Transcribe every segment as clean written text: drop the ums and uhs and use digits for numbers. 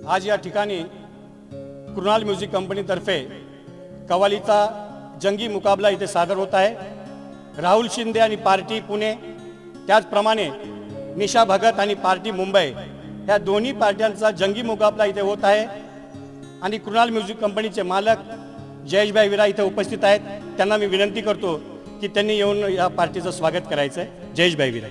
आज या ठिकाणी कृणाल म्युझिक कंपनीतर्फे कव्वालीचा जंगी मुकाबला इथे सादर होत आहे। राहुल शिंदे आणि पार्टी पुणे, त्याचप्रमाणे निशा भगत आणि पार्टी मुंबई, या दोन्ही पार्ट्यांचा जंगी मुकाबला इथे होत आहे। आणि कृणाल म्युझिक कंपनीचे मालक जयेशभाई विरा इथे उपस्थित आहेत। त्यांना मी विनंती करतो की त्यांनी येऊन या पार्टीचं स्वागत करायचं आहे। जयेशभाई विरा।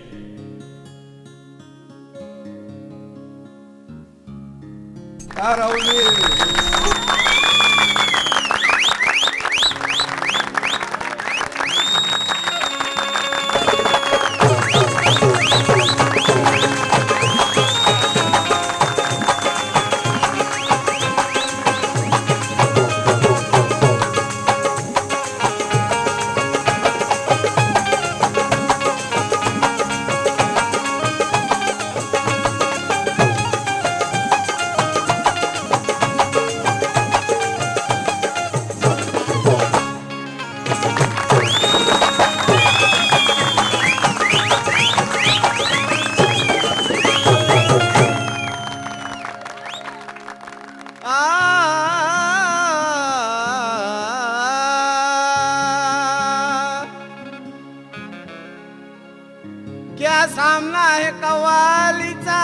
क्या सामना है कव्वालीचा,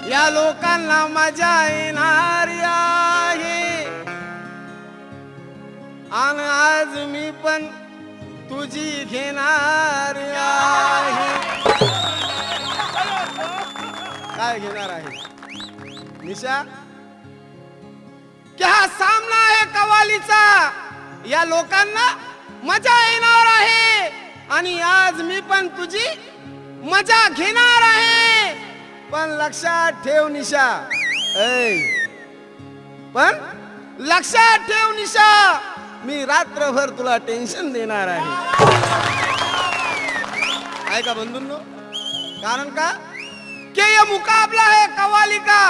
या लोकांना मजा येणार आहे। आणि आज मी पण तुझी घेणार आहे। काय घेणार आहे निशा? क्या सामना है कव्वालीचा, या लोकांना मजा येणार आहे। आणि आज मी पण तुझी मजा घेणार आहे। पण लक्षात ठेव निशा, पण लक्षात ठेव निशा, मी रात्रभर तुला टेन्शन देणार आहे। आहे का बंधूंनो? कारण का कि ये मुकाबला है कव्वाली का,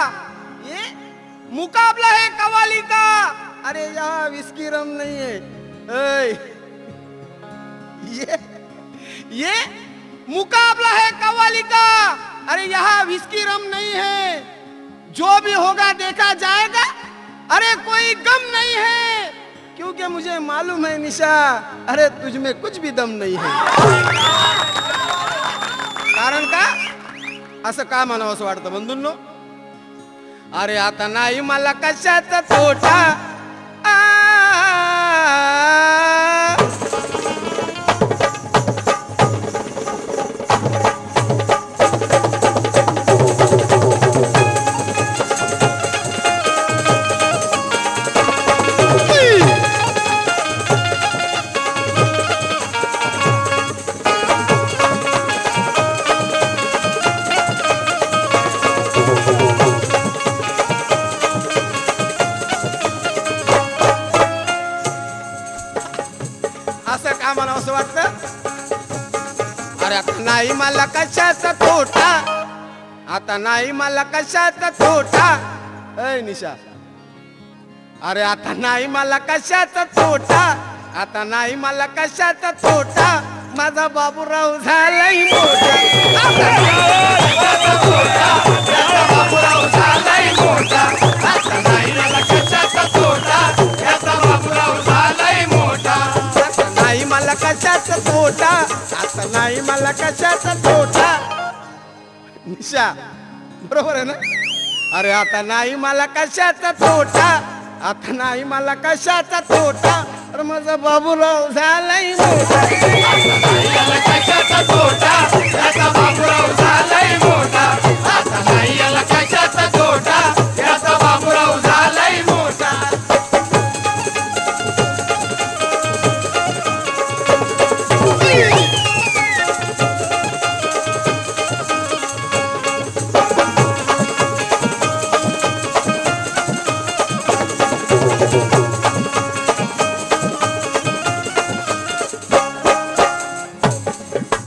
ये मुकाबला है कव्वाली का। अरे यहाँ विस्की रम नहीं है। ये मुकाबला है कव्वाली का। अरे यहाँ विस्की रम नहीं है। जो भी होगा देखा जाएगा। अरे कोई गम नहीं है, क्योंकि मुझे मालूम है निशा, अरे तुझ में कुछ भी दम नहीं है। कारण का असं का म्हणावं असं वाटतं बंधूंनो? अरे आता नाही मला कशाचा तोटा, असं का म्हणावं असं वाटतं? अरे आता नाही मला कशाचा तोटा, आता नाही मला कशाचा तोटा। ऐ निशा, अरे आता नाही मला कशाचा तोटा, आता नाही मला कशाचा तोटा। माझा बाबूराव झालाय मोठा, बाबूराव झालाय मोठा। आता नाही मला कशाचा तोटा, याचा बाबूराव झालाय मोठा। आता नाही मला कशाचा तोटा, आता नाही मला कशाचा तोटा। निशा बरोबर आहे ना? अरे आता नाही मला कशाचा तोटा, आता नाही मला कशाचा तोटा तर माझा बाबूराव झालाय मोठा याला कशाचा तोटा याचा बाबूराव झालाय मोठा आता नाही याला कशाचा तोटा याचा बाबूराव झालाय मोठा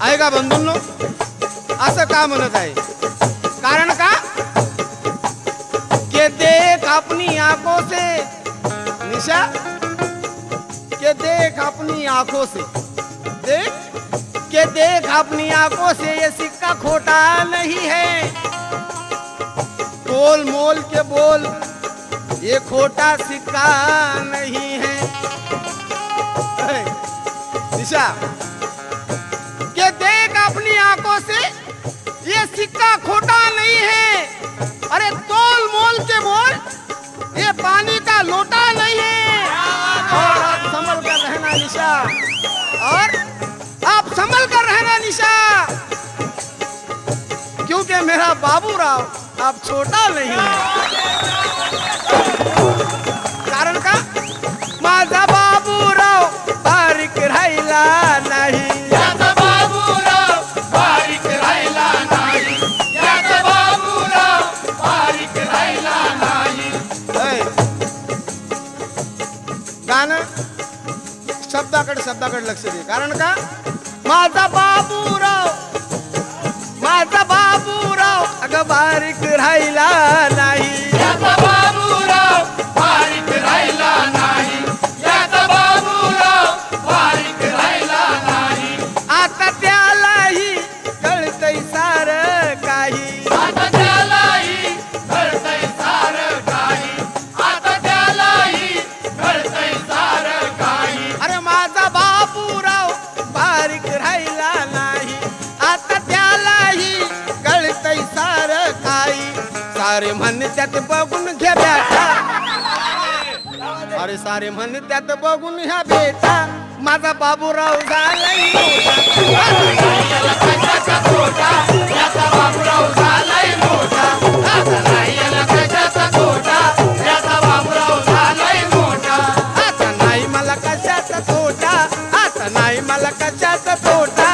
आहे का बंधूंनो असं का म्हणत आहे कारण का के देख अपनी आंखों से निशा के देख अपनी आंखों से देख अपनी आंखों से ये सिक्का खोटा नहीं है तोल मोल के बोल ये खोटा सिक्का नहीं है निशा के देख अपनी आंखों से ये सिक्का खोटा नहीं है अरे तोल मोल के बोल ये पानी का लोटा नहीं है और आप संभल कर रहना निशा और आप संभल कर रहना निशा क्योंकि मेरा बाबूराव आप छोटा नहीं है कारण का माझा बाबूराव बारीक राहिला नाही याचा बाबूराव बारीक राहिला नाही याचा बाबूराव बारीक राहिला नाही गाणं शब्दाकडे लक्ष दे कारण का माझा बाबूराव अगं बारीक राहिला नाही याचा बाबूराव बारीक राहिला नाही याचा बाबूराव बारीक राहिला नाही आता त्यालाही कळतंय सार काही आता त्यालाही कळतंय सारं काही आता त्यालाही कळतंय सारं काही अरे माझा बाबूराव बारीक राहिला नाही आता त्यालाही कळतंय सार काही सारे म्हणत्यात बघून घ्या बेटा अरे सारे म्हणत्यात बघून ह्या बेटा माझा बाबूराव झालाय मोठा याला कशाचा तोटा याचा बाबूराव झालाय मोठा आता नाही याला कशाचा तोटा याचा बाबूराव झालाय मोठा आता नाही मला कशाचा तोटा आता नाही मला कशाचा तोटा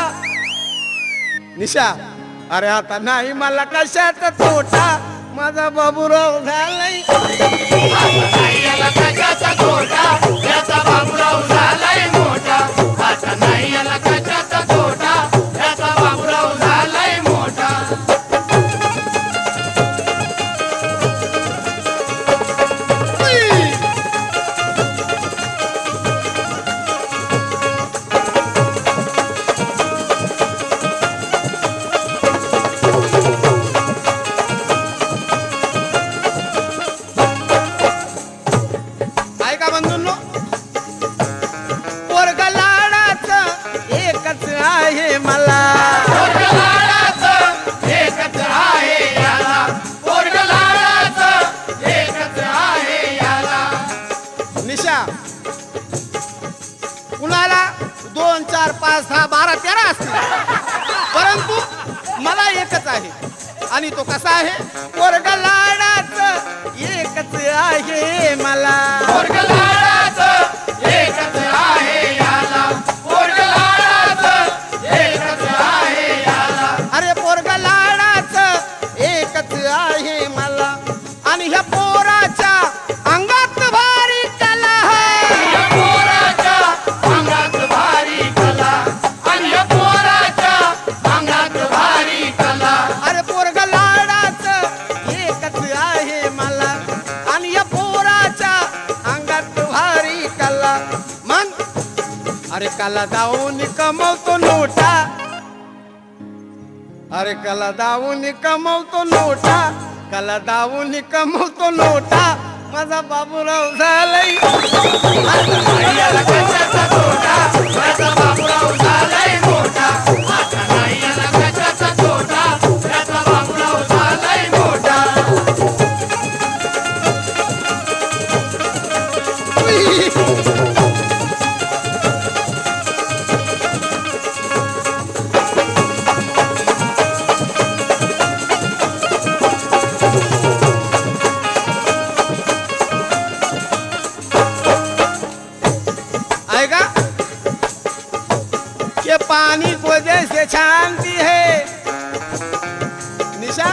निशा अरे आता नाही मला कशाचा तोटा माझा बाबूराव झालाय नाही याला कशाचा तोटा याचा बाबूराव झालाय मोठा आता नाही याला कशाचा तोटा याचा बाबूराव झालाय मोठा ऐका बंधूंनो पोरग लाडाचं एकच आहे मला पोरगलाडाचं एकच आहे याला पोरगलाडाचं एकच आहे याला निशा कुणाला 2 4 5 6 12 13 असतील परंतु मला एकच आहे आणि तो कसा आहे पोरग लाडाचं एकच आहे मला पोरगलाडाचं एकच आहे याला पोरगलाडाचं एकच आहे याला अरे पोरग लाडाचं एकच आहे मला आणि ह्या पोराच्या अंगात भारी कला या पोराच्या अंगात भारी कला आणि या पोराच्या अंगात भारी कला अरे पोरग लाडाचं एकच आहे मला आणि या पोराच्या अंगात भारी कला मन अरे कला दावून कमवतो नोटा अरे कला दावून कमवतो नोटा कला दावून कमवतो नोटा माझा बाबूराव झालाय याला कशाचा तोटा याचा बाबूराव झालाय मोठा आता नाही याला कशाचा तोटा याचा बाबूराव झालाय मोठा आएगा कि पानी को जैसे छानती है निशा,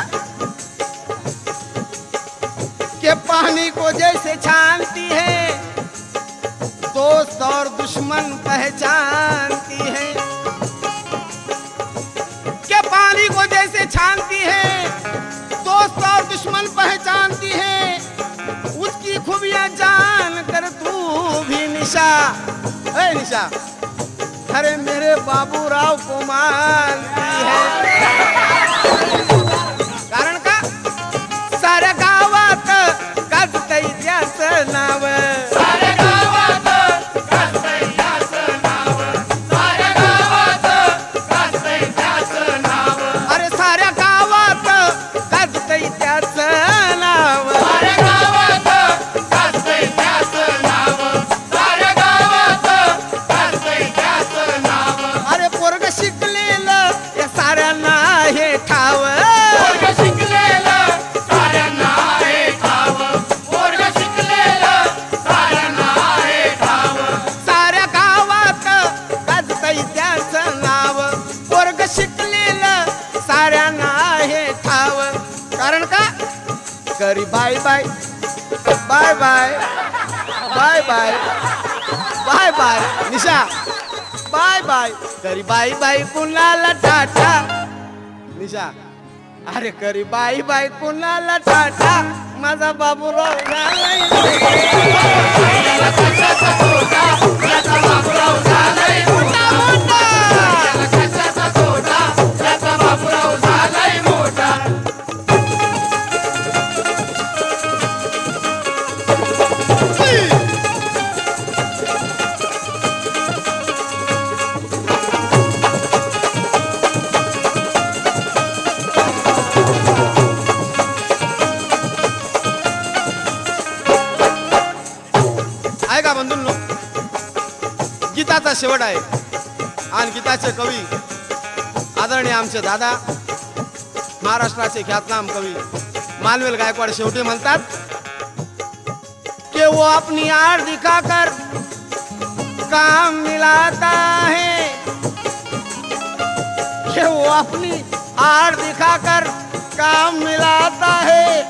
के पानी को जैसे छानती है दोस्त और दुश्मन पहचानती है, के पानी को जैसे छानती है दोस्त और दुश्मन पहचानती है, उसकी खूबियां जान कर तू भी निशा, ए निशा, अरे मेरे बाबूराव को मानती है। कारण का साऱ्या गावात गाजतंय त्याचं नाव, साऱ्या गावात गाजतंय त्याचं नाव, साऱ्या गावात गाजतंय त्याचं नाव, अरे साऱ्या गावात गाजतंय त्याचं नाव, साऱ्या गावात गाजतंय त्याचं नाव, साऱ्या गावात गाजतंय त्याचं नाव. अरे पोरग शिकलेलं या साऱ्यांना हे ठाव, पोरगं शिकलेलं साऱ्यांना आहे ठाव, पोरगं शिकलेलं साऱ्यांना आहे ठाव, साऱ्या गावात गाजतंय त्याचं नाव, पोरग शिकलेलं साऱ्यांना हे ठाव. कारण का करी bye bye bye bye bye bye bye bye Nisha, bye bye करी बाय बाय कुणाला टाटा निशा, अरे करी बाय बाय कुणाला टाटा माझा बाबूराव झालाय याला कशाचा तोटा, याचा बाबूराव झालाय मोठा, मोठा. याला कशाचा तोटा, याचा बाबूराव झालाय मोठा. आहे का बंधूंनो, गीताचा शेवट आहे आणि गीताचे कवी आदरणीय आमचे दादा महाराष्ट्राचे ख्यातनाम कवी मालवेल गायकवाड शेवटी म्हणतात कि वो अपनी आड़ दिखाकर काम मिलाता है, कि वो अपनी आड़ दिखाकर काम मिलाता है,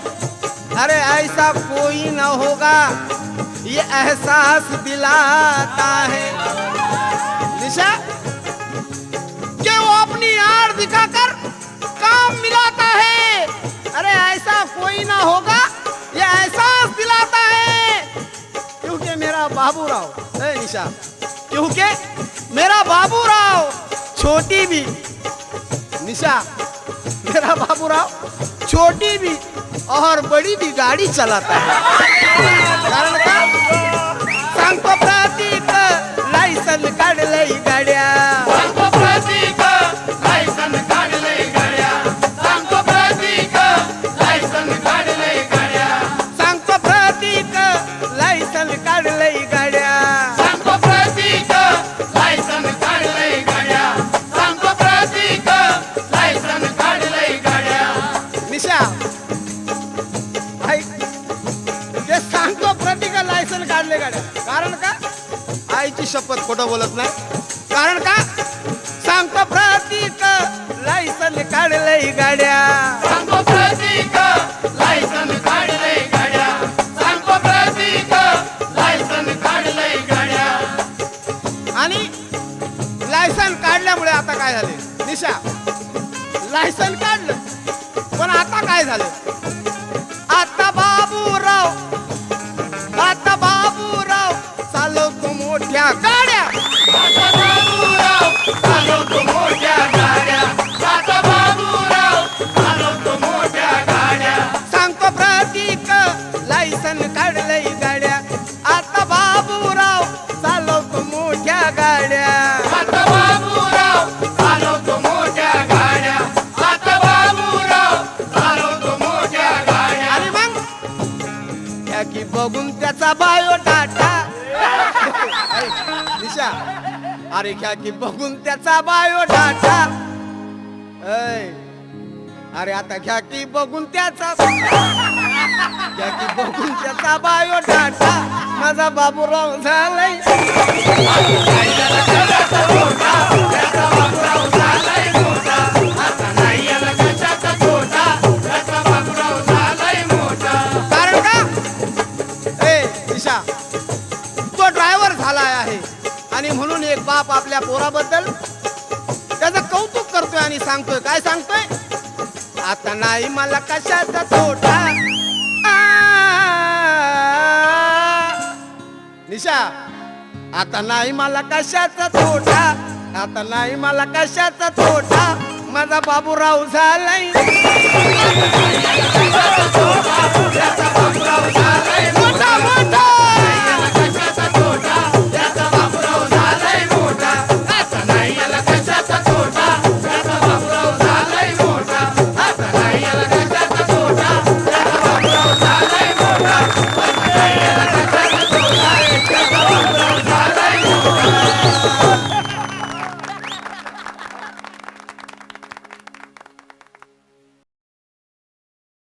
अरे ऐसा कोई न होगा ये एहसास दिलाता है निशा, कि वो अपनी आड़ दिखाकर काम मिलाता है, अरे ऐसा कोई ना होगा ये एहसास दिलाता है, क्योंकि मेरा बाबूराव है निशा, क्योंकि मेरा बाबूराव छोटी भी निशा, मेरा बाबूराव छोटी भी और बड़ी भी गाड़ी चलाता है. कारण का सांगतो प्रतीक लायसन काढलंय गाड्या, सांगतो प्रतीक लायसन काढलंय गाड्या, सांगतो प्रतीक लायसन काढलंय गाड्या, सांगतो प्रतीक लायसन काढलंय गाड्या, सांगतो प्रतीक लायसन काढलंय गाड्या, सांगतो प्रतीक लायसन काढलंय गाड्या. निशा ऐक, जे सांगतो प्रतीक लायसन काढले गाड्या. कारण का आईची शपथ खोटं बोलत नाही. कारण का सांगतो प्रतीक लायसन काढलंय गाड्या, सांगतो प्रतीक लायसन काढलंय गाड्या, सांगतो प्रतीक लायसन काढलंय गाड्या. आणि लायसन काढल्यामुळे आता काय झाले निशा, लायसन काढलं पण आता काय झालं, आता बाबूराव चालवतो मोठ्या गाड्या, आता बाबूराव चालवतो मोठ्या गाड्या, आता बाबूराव चालवतो मोठ्या गाड्या, सांगतो प्रतीक लायसन काढलंय गाड्या, आता बाबूराव चालवतो मोठ्या गाड्या. आता बाबूराव चालवतो मोठ्या गाड्या, आता बाबूराव चालवतो मोठ्या गाड्या. आणि मग या की बघून त्याचा बायोडाटा निशा अरे घ्या की बघून त्याचा बायोडाटा अरे आता घ्या की बघून त्याचा घ्या की बघून त्याचा बायोडाटा माझा बाबूराव झालाय याला कशाचा तोटा याचा बाबूराव झालाय मोठा आता नाही याला कशाचा तोटा याचा बाबूराव झालाय मोठा कारण का ए निशा तो ड्रायव्हर झालाय आहे आणि म्हणून एक बाप आपल्या पोराबद्दल त्याचं कौतुक करतोय आणि सांगतोय काय सांगतोय आता नाही मला कशाचा तोटा निशा आता नाही मला कशाचा तोटा आता नाही मला कशाचा तोटा माझा बाबूराव झालाय